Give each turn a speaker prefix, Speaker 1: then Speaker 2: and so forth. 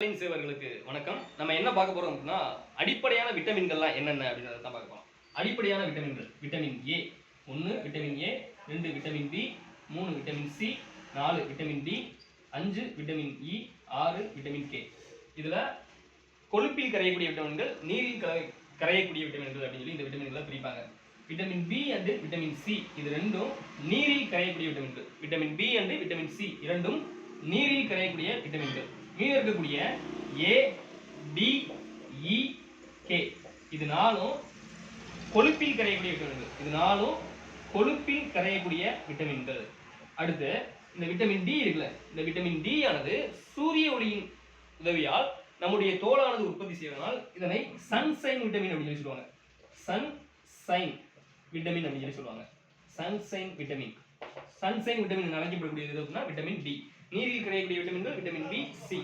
Speaker 1: சேவர்களுக்கு வணக்கம். நம்ம என்ன பார்க்க போறோம் அப்படின்னா அடிப்படையான விட்டமின்கள்லாம் என்னென்ன அப்படின்றத தான் பார்க்க போறோம். அடிப்படையான விட்டமின்கள் vitamin A 1 vitamin A 2 vitamin B 3 vitamin C 4 vitamin D 5 vitamin E 6 vitamin K. இதுல கொழுப்பில் கரையக்கூடிய விட்டமின்கள், நீரில் கரையக்கூடிய விட்டமின்கள் அப்படின்னு சொல்லி இந்த விட்டமின்களை பிரிப்பாங்க. Vitamin B and vitamin C இது ரெண்டும் நீரில் கரையக்கூடிய விட்டமின்கள். Vitamin B and vitamin C இரண்டும் நீரில் கரையக்கூடிய விட்டமின்கள். மீதி இருக்கக்கூடிய ஏ டி இ கே இது நாலும் கொழுப்பில் கரையக்கூடிய விட்டமின்கள். இது நாலும் கொழுப்பில் கரையக்கூடிய விட்டமின்கள். அடுத்து இந்த விட்டமின் டி இருக்குல்ல, இந்த விட்டமின் டி ஆனது சூரிய ஒளியின் உதவியால் நம்முடைய தோலானது உற்பத்தி செய்வதனால் இதனை சன்சைன் விட்டமின் அப்படின்னு சொல்லுவாங்க. சன்சைன் விட்டமின் அப்படின்னு சொல்லி சொல்லுவாங்க. Sunshine vitamin. சன்சைன் விட்டமின் அழைக்கப்படக்கூடியது அப்படின்னா விட்டமின் டி. நீரில் கரையக்கூடிய விட்டமின்கள் விட்டமின் பி சி.